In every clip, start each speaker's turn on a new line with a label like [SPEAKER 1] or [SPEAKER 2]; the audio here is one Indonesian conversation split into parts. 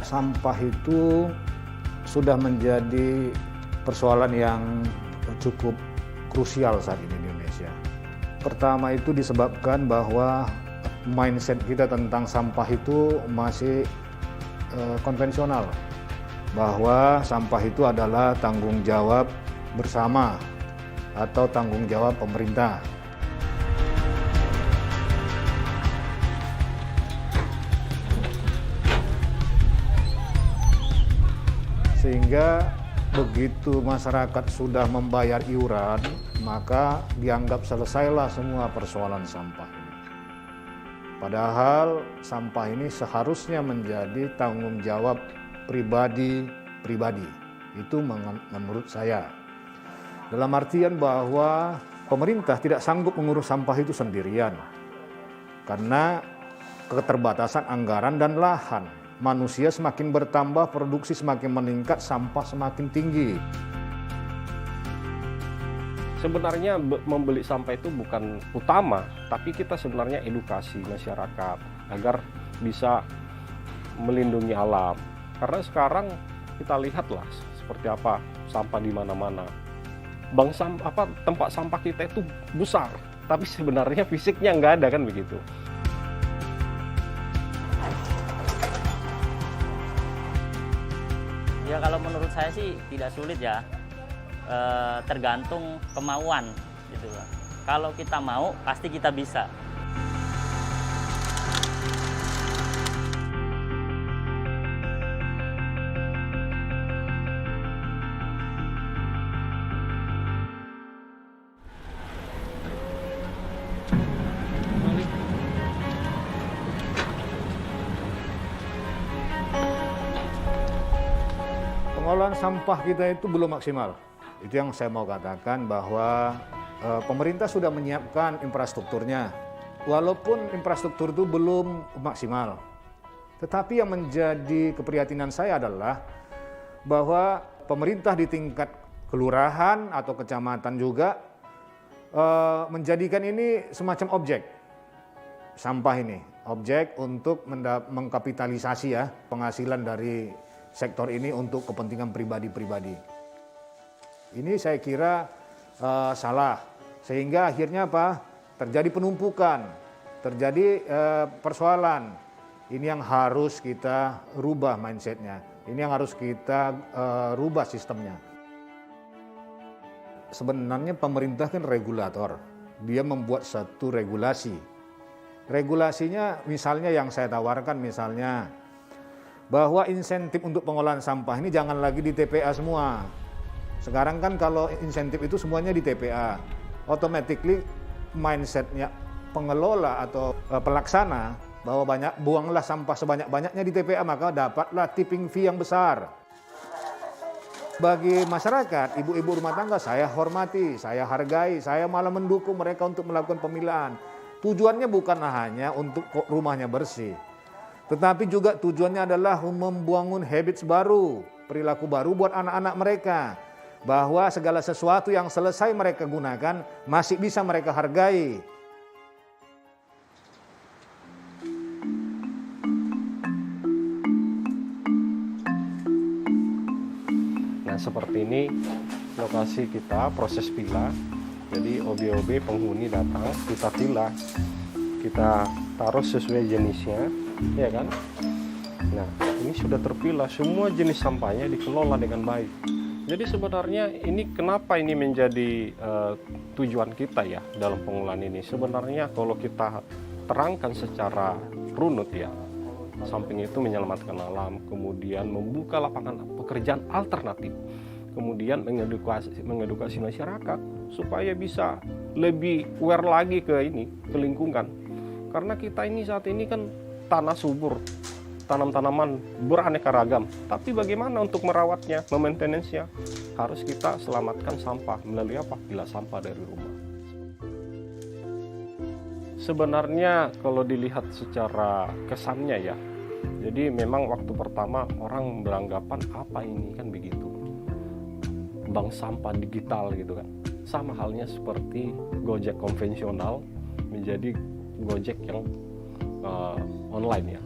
[SPEAKER 1] sampah itu sudah menjadi persoalan yang cukup krusial saat ini di Indonesia. Pertama itu disebabkan bahwa mindset kita tentang sampah itu masih konvensional, bahwa sampah itu adalah tanggung jawab bersama atau tanggung jawab pemerintah. Sehingga begitu masyarakat sudah membayar iuran, maka dianggap selesailah semua persoalan sampah ini. Padahal sampah ini seharusnya menjadi tanggung jawab pribadi. Itu menurut saya. Dalam artian bahwa pemerintah tidak sanggup mengurus sampah itu sendirian. Karena keterbatasan anggaran dan lahan. Manusia semakin bertambah, produksi semakin meningkat, sampah semakin tinggi.
[SPEAKER 2] Sebenarnya membeli sampah itu bukan utama, tapi kita sebenarnya edukasi masyarakat agar bisa melindungi alam. Karena sekarang kita lihatlah seperti apa sampah di mana-mana. Tempat sampah kita itu besar, tapi sebenarnya fisiknya nggak ada, kan begitu.
[SPEAKER 3] Ya kalau menurut saya sih tidak sulit ya, tergantung kemauan gitu. Kalau kita mau pasti kita bisa.
[SPEAKER 1] Pengolahan sampah kita itu belum maksimal. Itu yang saya mau katakan, bahwa pemerintah sudah menyiapkan infrastrukturnya. Walaupun infrastruktur itu belum maksimal. Tetapi yang menjadi keprihatinan saya adalah bahwa pemerintah di tingkat kelurahan atau kecamatan juga menjadikan ini semacam objek. Sampah ini, objek untuk mengkapitalisasi ya penghasilan dari sektor ini untuk kepentingan pribadi-pribadi. Ini saya kira salah, sehingga akhirnya apa? Terjadi penumpukan, terjadi persoalan. Ini yang harus kita rubah mindsetnya, ini yang harus kita rubah sistemnya. Sebenarnya pemerintah kan regulator, dia membuat satu regulasi. Regulasinya misalnya yang saya tawarkan misalnya, bahwa insentif untuk pengolahan sampah ini jangan lagi di TPA semua. Sekarang kan kalau insentif itu semuanya di TPA, automatically mindsetnya pengelola atau pelaksana bahwa buanglah sampah sebanyak-banyaknya di TPA, maka dapatlah tipping fee yang besar. Bagi masyarakat, ibu-ibu rumah tangga saya hormati, saya hargai, saya malah mendukung mereka untuk melakukan pemilahan. Tujuannya bukan hanya untuk rumahnya bersih, tetapi juga tujuannya adalah membangun habits baru, perilaku baru buat anak-anak mereka. Bahwa segala sesuatu yang selesai mereka gunakan masih bisa mereka hargai.
[SPEAKER 2] Nah seperti ini lokasi kita, proses pilah. Jadi OB-OB penghuni datang, kita pilah, kita taruh sesuai jenisnya, ya kan? Nah, ini sudah terpilah, semua jenis sampahnya dikelola dengan baik. Jadi sebenarnya ini kenapa ini menjadi tujuan kita ya dalam pengolahan ini. Sebenarnya kalau kita terangkan secara runut ya, samping itu menyelamatkan alam, kemudian membuka lapangan pekerjaan alternatif, kemudian mengedukasi masyarakat supaya bisa lebih aware lagi ke lingkungan. Karena kita ini saat ini kan tanah subur, tanam-tanaman beraneka ragam. Tapi bagaimana untuk merawatnya, memaintenance-nya? Harus kita selamatkan sampah melalui apa? Pilah sampah dari rumah. Sebenarnya kalau dilihat secara kesannya ya, jadi memang waktu pertama orang beranggapan apa ini, kan begitu. Bank sampah digital gitu kan. Sama halnya seperti Gojek konvensional menjadi Gojek yang online ya.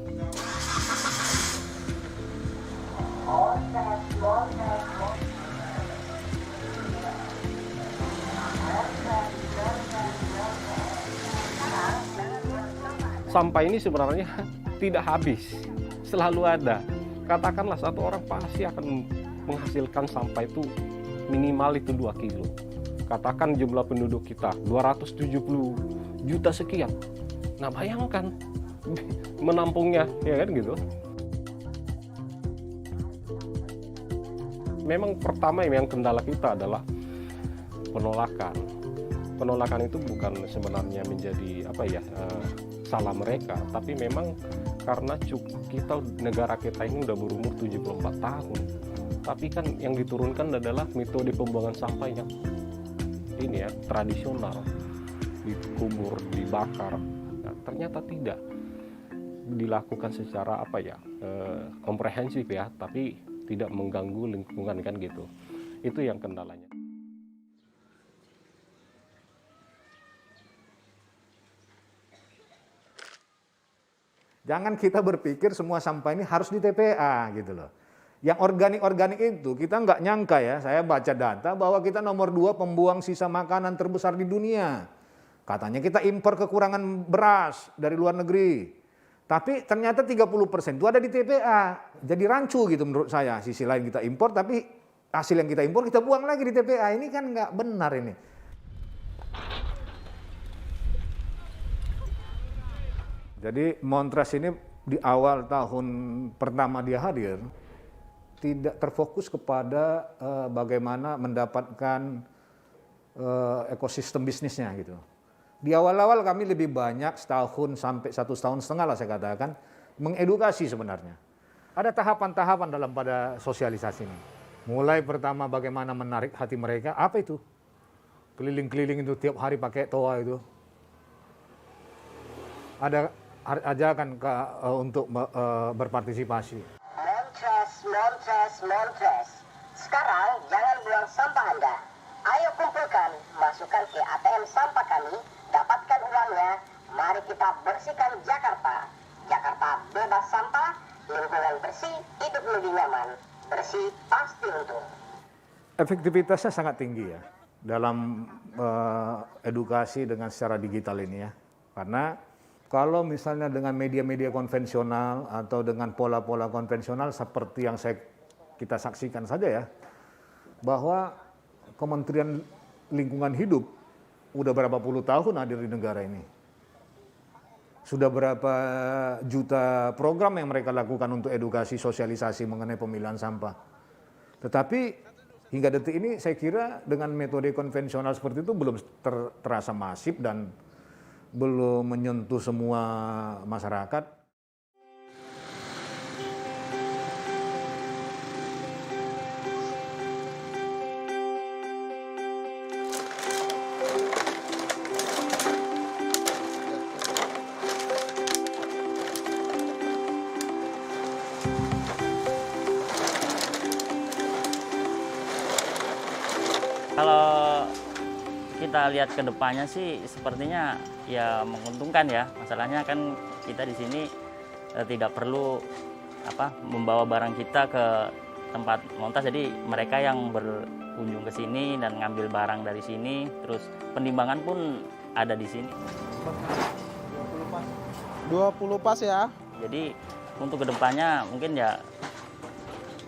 [SPEAKER 2] Sampah ini sebenarnya tidak habis, selalu ada. Katakanlah satu orang pasti akan menghasilkan sampah itu minimal itu 2 kilo. Katakan jumlah penduduk kita 270 juta sekian. Nah bayangkan menampungnya, ya kan gitu. Memang pertama yang kendala kita adalah penolakan. Penolakan itu bukan sebenarnya menjadi salah mereka, tapi memang karena kita negara kita ini udah berumur 74 tahun. Tapi kan yang diturunkan adalah metode pembuangan sampah yang ini ya tradisional, dikubur, dibakar. Nah, ternyata tidak dilakukan secara komprehensif ya, tapi tidak mengganggu lingkungan kan gitu. Itu yang kendalanya.
[SPEAKER 1] Jangan kita berpikir semua sampah ini harus di TPA gitu loh. Yang organik-organik itu kita nggak nyangka ya, saya baca data bahwa kita nomor 2 pembuang sisa makanan terbesar di dunia. Katanya kita impor kekurangan beras dari luar negeri. Tapi ternyata 30% itu ada di TPA. Jadi rancu gitu menurut saya. Sisi lain kita impor tapi hasil yang kita impor kita buang lagi di TPA. Ini kan nggak benar ini. Jadi Montress ini di awal tahun pertama dia hadir, tidak terfokus kepada bagaimana mendapatkan ekosistem bisnisnya gitu. Di awal-awal kami lebih banyak setahun sampai 1,5 tahun lah saya katakan, mengedukasi sebenarnya. Ada tahapan-tahapan dalam pada sosialisasi ini. Mulai pertama bagaimana menarik hati mereka, apa itu? Keliling-keliling itu tiap hari pakai toa itu. Ada ajakan untuk berpartisipasi.
[SPEAKER 4] Montress. Sekarang jangan buang sampah Anda. Ayo kumpulkan, masukkan ke ATM sampah kami, dapatkan uangnya. Mari kita bersihkan Jakarta. Jakarta bebas sampah, lingkungan bersih, hidup lebih nyaman. Bersih pasti untung.
[SPEAKER 1] Efektivitasnya sangat tinggi ya dalam edukasi dengan secara digital ini ya. Karena kalau misalnya dengan media-media konvensional atau dengan pola-pola konvensional seperti yang kita saksikan saja ya, bahwa Kementerian Lingkungan Hidup udah berapa puluh tahun hadir di negara ini. Sudah berapa juta program yang mereka lakukan untuk edukasi sosialisasi mengenai pemilahan sampah. Tetapi hingga detik ini saya kira dengan metode konvensional seperti itu belum terasa masif dan belum menyentuh semua masyarakat.
[SPEAKER 3] Kalau kita lihat ke depannya sih sepertinya ya menguntungkan ya. Masalahnya kan kita di sini tidak perlu membawa barang kita ke tempat montas, jadi mereka yang berkunjung ke sini dan ngambil barang dari sini, terus penimbangan pun ada di sini.
[SPEAKER 5] 20 pas ya.
[SPEAKER 3] Jadi untuk kedepannya mungkin ya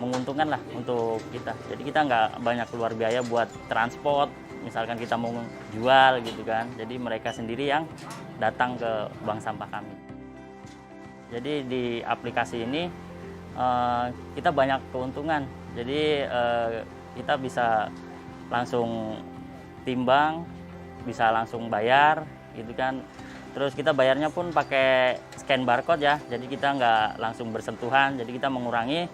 [SPEAKER 3] menguntungkan lah untuk kita. Jadi kita nggak banyak keluar biaya buat transport. Misalkan kita mau jual gitu kan, jadi mereka sendiri yang datang ke bank sampah kami. Jadi di aplikasi ini kita banyak keuntungan. Jadi kita bisa langsung timbang, bisa langsung bayar gitu kan. Terus kita bayarnya pun pakai scan barcode ya, jadi kita nggak langsung bersentuhan. Jadi kita mengurangi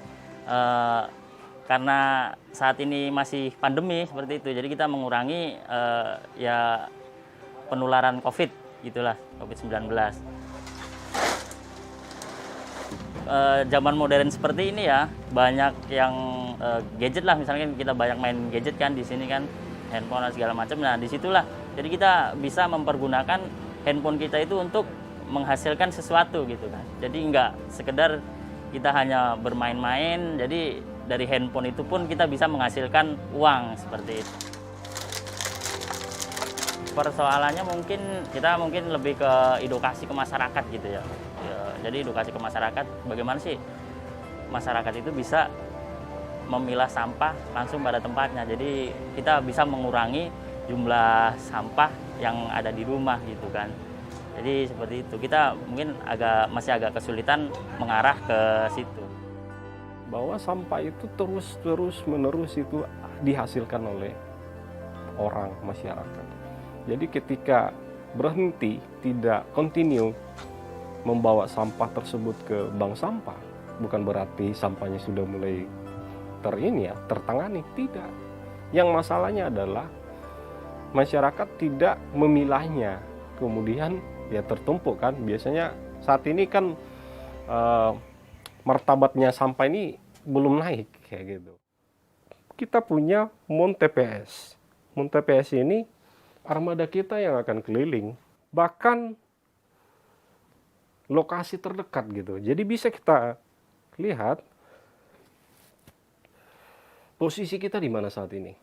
[SPEAKER 3] karena saat ini masih pandemi seperti itu, jadi kita mengurangi ya penularan COVID gitulah, COVID-19. Zaman modern seperti ini ya, banyak yang gadget lah, misalnya kita banyak main gadget kan di sini kan, handphone dan segala macam. Nah disitulah, jadi kita bisa mempergunakan handphone kita itu untuk menghasilkan sesuatu gitu kan. Jadi nggak sekedar kita hanya bermain-main, jadi dari handphone itu pun kita bisa menghasilkan uang seperti itu. Persoalannya mungkin lebih ke edukasi ke masyarakat gitu ya. Jadi edukasi ke masyarakat, bagaimana sih masyarakat itu bisa memilah sampah langsung pada tempatnya. Jadi kita bisa mengurangi jumlah sampah yang ada di rumah gitu kan. Jadi seperti itu. Kita mungkin masih agak kesulitan mengarah ke situ.
[SPEAKER 2] Bahwa sampah itu terus menerus itu dihasilkan oleh orang, masyarakat. Jadi ketika berhenti, tidak continue membawa sampah tersebut ke bank sampah, bukan berarti sampahnya sudah mulai tertangani, tidak. Yang masalahnya adalah masyarakat tidak memilahnya, kemudian ya tertumpuk kan. Biasanya saat ini kan martabatnya sampah ini belum naik kayak gitu. Kita punya Mon TPS. Mon TPS ini armada kita yang akan keliling, bahkan lokasi terdekat gitu. Jadi bisa kita lihat posisi kita di mana saat ini.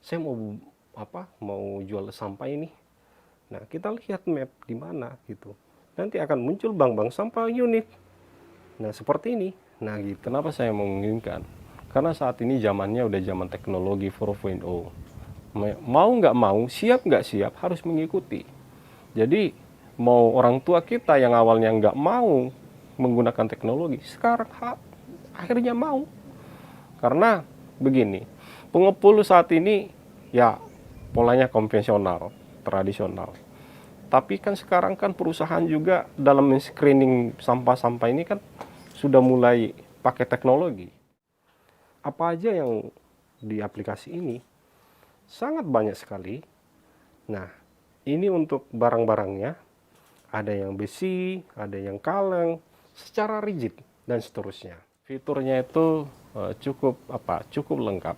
[SPEAKER 2] Saya mau jual sampah ini. Nah, kita lihat map di mana gitu. Nanti akan muncul bank-bank sampah unit. Nah, seperti ini. Nah, gitu. Kenapa saya menginginkan? Karena saat ini zamannya udah zaman teknologi 4.0. Mau nggak mau, siap nggak siap, harus mengikuti. Jadi, mau orang tua kita yang awalnya nggak mau menggunakan teknologi, sekarang akhirnya mau. Karena begini, pengepul saat ini ya polanya konvensional, tradisional. Tapi kan sekarang kan perusahaan juga dalam screening sampah-sampah ini kan sudah mulai pakai teknologi. Apa aja yang di aplikasi ini? Sangat banyak sekali. Nah, ini untuk barang-barangnya. Ada yang besi, ada yang kaleng, secara rigid, dan seterusnya. Fiturnya itu cukup lengkap.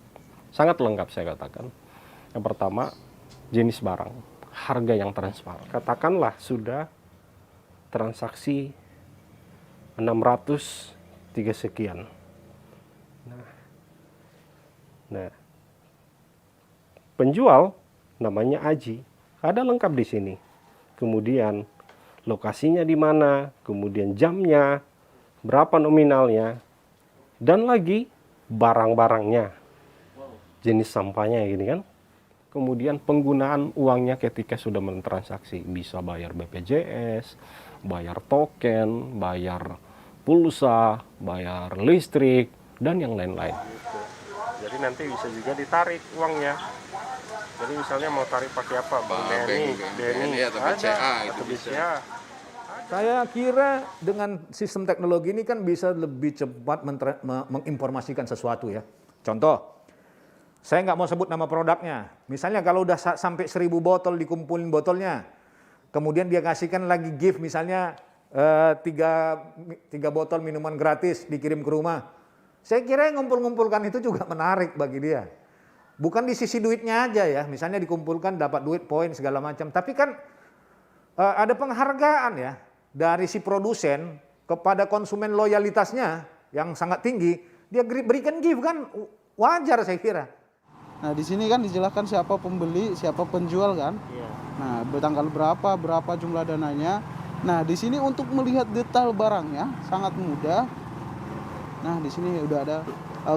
[SPEAKER 2] Sangat lengkap saya katakan. Yang pertama, jenis barang. Harga yang transparan. Katakanlah sudah transaksi 603 sekian. Nah, penjual namanya Aji, ada lengkap di sini. Kemudian lokasinya di mana, kemudian jamnya, berapa nominalnya, dan lagi barang-barangnya, jenis sampahnya gini kan. Kemudian penggunaan uangnya ketika sudah mentransaksi, bisa bayar BPJS, bayar token, bayar pulsa, bayar listrik, dan yang lain-lain. Jadi nanti bisa juga ditarik uangnya. Jadi misalnya mau tarik pakai apa? BNI atau BCA.
[SPEAKER 1] Saya kira dengan sistem teknologi ini kan bisa lebih cepat menginformasikan sesuatu ya. Contoh, saya nggak mau sebut nama produknya. Misalnya kalau udah sampai 1000 botol dikumpulin botolnya, kemudian dia kasihkan lagi gift misalnya 3 botol minuman gratis dikirim ke rumah. Saya kira yang ngumpul-ngumpulkan itu juga menarik bagi dia. Bukan di sisi duitnya aja ya, misalnya dikumpulkan dapat duit, poin segala macam. Tapi kan ada penghargaan ya dari si produsen kepada konsumen loyalitasnya yang sangat tinggi. Dia berikan gift kan wajar saya kira.
[SPEAKER 5] Nah, di sini kan dijelaskan siapa pembeli, siapa penjual kan.
[SPEAKER 3] Iya.
[SPEAKER 5] Nah, bertanggal berapa jumlah dananya. Nah, di sini untuk melihat detail barangnya sangat mudah. Nah, di sini udah ada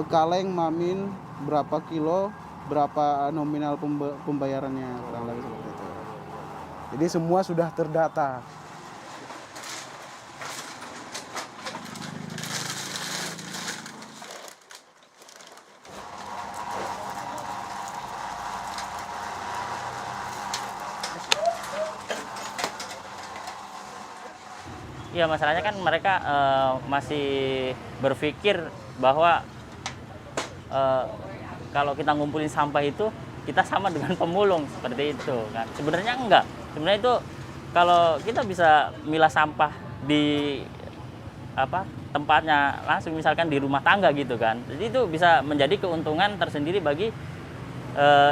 [SPEAKER 5] kaleng, mamin, berapa kilo, berapa nominal pembayarannya, kurang lebih seperti itu. Jadi semua sudah terdata.
[SPEAKER 3] Ya masalahnya kan mereka masih berpikir bahwa kalau kita ngumpulin sampah itu kita sama dengan pemulung seperti itu kan. Sebenarnya enggak. Sebenarnya itu kalau kita bisa milah sampah di tempatnya langsung misalkan di rumah tangga gitu kan. Jadi itu bisa menjadi keuntungan tersendiri bagi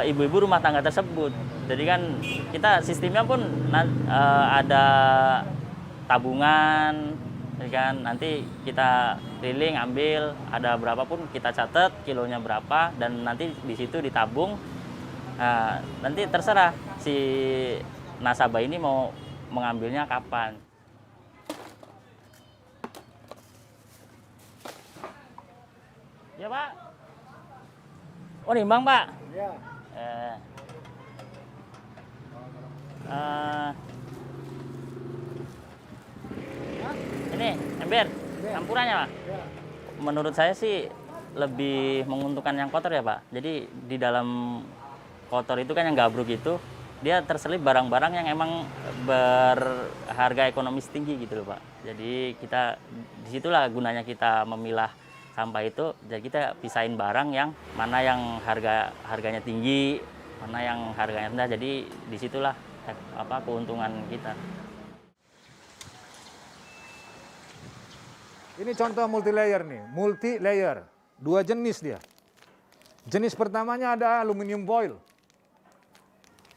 [SPEAKER 3] ibu-ibu rumah tangga tersebut. Jadi kan kita sistemnya pun ada tabungan ya kan. Nanti kita keliling ambil, ada berapapun kita catat kilonya berapa, dan nanti di situ ditabung. Nah, nanti terserah si nasabah ini mau mengambilnya kapan. Ya Pak. Oh nimbang Pak.
[SPEAKER 1] Ya.
[SPEAKER 3] Ini ember campurannya Pak. Menurut saya sih lebih menguntungkan yang kotor ya Pak. Jadi di dalam kotor itu kan yang gabruk itu, dia terselip barang-barang yang emang berharga ekonomis tinggi gitu loh Pak. Jadi kita disitulah gunanya kita memilah sampah itu. Jadi kita pisahin barang yang mana yang harganya tinggi, mana yang harganya rendah. Jadi disitulah keuntungan kita.
[SPEAKER 1] Ini contoh multi layer nih, multi layer, 2 jenis dia. Jenis pertamanya ada aluminium foil.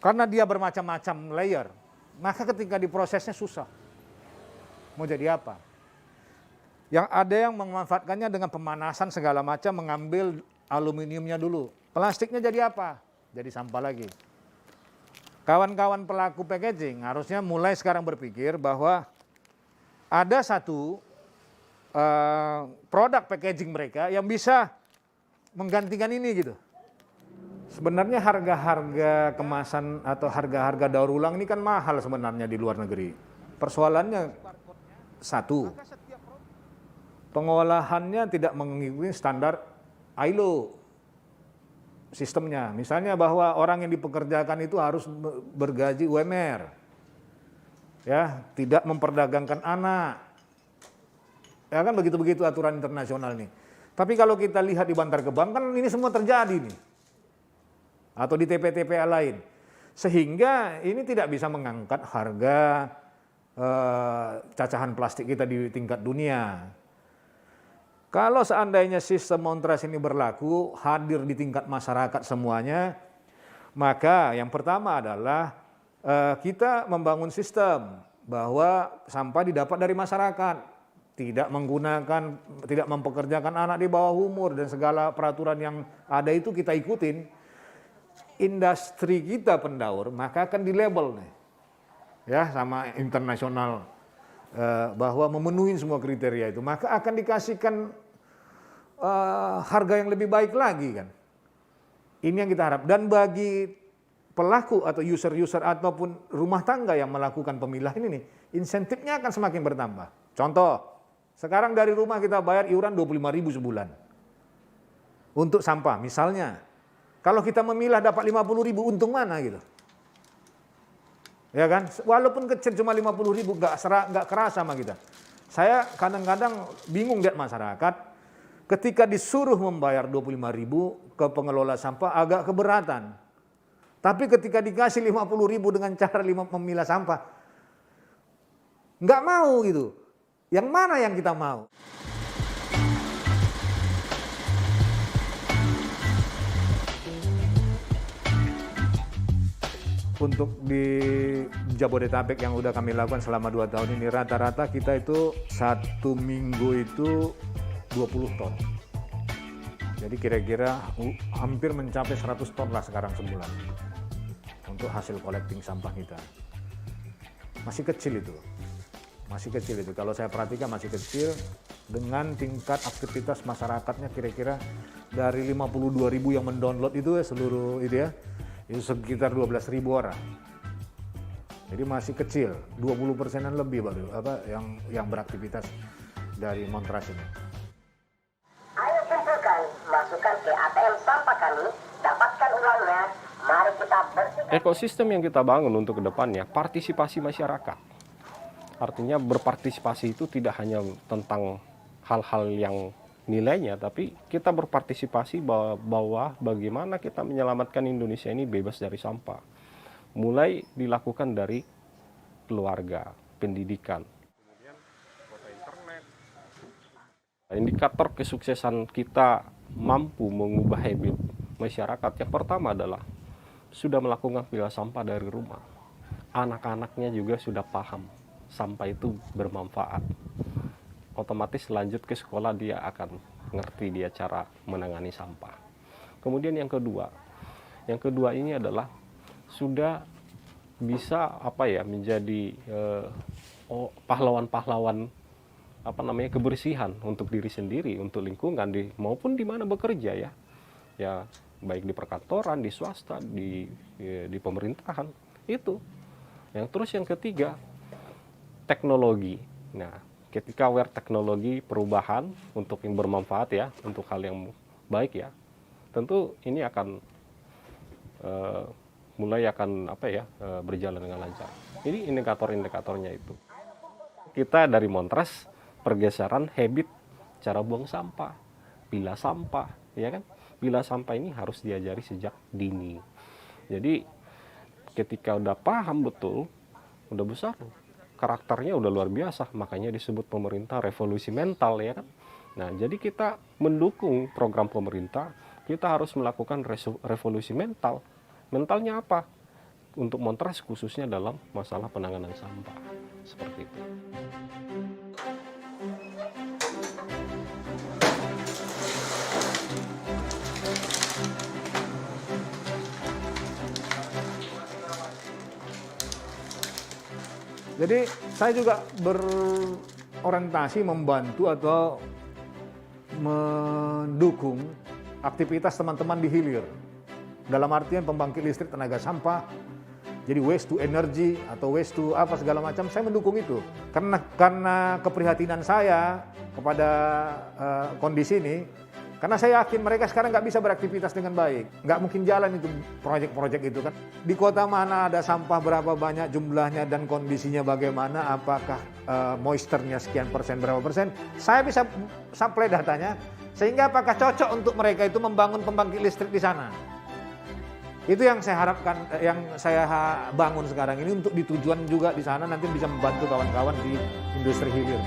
[SPEAKER 1] Karena dia bermacam-macam layer, maka ketika diprosesnya susah. Mau jadi apa? Yang ada yang memanfaatkannya dengan pemanasan segala macam, mengambil aluminiumnya dulu. Plastiknya jadi apa? Jadi sampah lagi. Kawan-kawan pelaku packaging harusnya mulai sekarang berpikir bahwa ada satu produk packaging mereka yang bisa menggantikan ini gitu. Sebenarnya harga-harga kemasan atau harga-harga daur ulang ini kan mahal sebenarnya di luar negeri. Persoalannya satu, pengolahannya tidak mengikuti standar ILO sistemnya. Misalnya bahwa orang yang dipekerjakan itu harus bergaji UMR, ya, tidak memperdagangkan anak. Ya kan begitu-begitu aturan internasional nih. Tapi kalau kita lihat di Bantar Gebang kan ini semua terjadi nih. Atau di TPA lain. Sehingga ini tidak bisa mengangkat harga cacahan plastik kita di tingkat dunia. Kalau seandainya sistem Montrach ini berlaku, hadir di tingkat masyarakat semuanya, maka yang pertama adalah kita membangun sistem bahwa sampah didapat dari masyarakat. Tidak mempekerjakan anak di bawah umur dan segala peraturan yang ada itu kita ikutin. Industri kita pendaur maka akan dilabel nih, ya, sama internasional bahwa memenuhi semua kriteria itu, maka akan dikasihkan harga yang lebih baik lagi kan. Ini yang kita harap. Dan bagi pelaku atau user-user ataupun rumah tangga yang melakukan pemilahan ini nih, insentifnya akan semakin bertambah. Contoh, sekarang dari rumah kita bayar iuran 25.000 sebulan untuk sampah misalnya. Kalau kita memilah dapat 50.000, untung mana gitu? Ya kan? Walaupun kecil cuma 50.000 nggak kerasa sama kita. Saya kadang-kadang bingung lihat masyarakat ketika disuruh membayar 25.000 ke pengelola sampah agak keberatan. Tapi ketika dikasih 50.000 dengan cara memilah sampah, nggak mau gitu. Yang mana yang kita mau? Untuk di Jabodetabek yang udah kami lakukan selama 2 tahun ini, rata-rata kita itu 1 minggu itu 20 ton. Jadi kira-kira hampir mencapai 100 ton lah sekarang sebulan untuk hasil collecting sampah kita. Masih kecil itu. Kalau saya perhatikan masih kecil, dengan tingkat aktivitas masyarakatnya kira-kira dari 52.000 yang mendownload itu ya, seluruh itu ya, itu sekitar 12.000 orang. Jadi masih kecil, 20%-an lebih baru yang beraktivitas dari Montrach ini.
[SPEAKER 4] Ayo kumpulkan, masukkan ke ATM sampah kami, dapatkan uangnya, mari kita bersihkan.
[SPEAKER 2] Ekosistem yang kita bangun untuk kedepannya, partisipasi masyarakat. Artinya berpartisipasi itu tidak hanya tentang hal-hal yang nilainya, tapi kita berpartisipasi bahwa bagaimana kita menyelamatkan Indonesia ini bebas dari sampah. Mulai dilakukan dari keluarga, pendidikan. Kemudian kota internet. Indikator kesuksesan kita mampu mengubah habit masyarakat yang pertama adalah sudah melakukan pilah sampah dari rumah. Anak-anaknya juga sudah paham sampah itu bermanfaat. otomatis lanjut ke sekolah dia akan ngerti dia cara menangani sampah. Kemudian yang kedua ini adalah sudah bisa menjadi pahlawan-pahlawan kebersihan untuk diri sendiri, untuk lingkungan maupun di mana bekerja ya baik di perkantoran, di swasta, di pemerintahan itu. Yang ketiga, teknologi. Nah, ketika aware teknologi perubahan untuk yang bermanfaat ya, untuk hal yang baik ya, tentu ini akan mulai berjalan dengan lancar. Ini indikator-indikatornya itu. Kita dari Montres pergeseran habit cara buang sampah, pilah sampah, ya kan? Pilah sampah ini harus diajari sejak dini. Jadi ketika udah paham betul, udah besar, karakternya udah luar biasa, makanya disebut pemerintah revolusi mental, ya kan? Nah, jadi kita mendukung program pemerintah, kita harus melakukan revolusi mental. Mentalnya apa? Untuk Montres khususnya dalam masalah penanganan sampah. Seperti itu.
[SPEAKER 1] Jadi saya juga berorientasi membantu atau mendukung aktivitas teman-teman di hilir. Dalam artian pembangkit listrik tenaga sampah, jadi waste to energy atau waste to apa segala macam, saya mendukung itu. Karena keprihatinan saya kepada kondisi ini, karena saya yakin mereka sekarang nggak bisa beraktivitas dengan baik. Nggak mungkin jalan itu proyek-proyek itu kan. Di kota mana ada sampah berapa banyak jumlahnya dan kondisinya bagaimana, apakah moisture-nya sekian persen, berapa persen. Saya bisa supply datanya, sehingga apakah cocok untuk mereka itu membangun pembangkit listrik di sana. Itu yang saya harapkan, yang saya bangun sekarang ini untuk ditujuan juga di sana nanti bisa membantu kawan-kawan di industri hilir.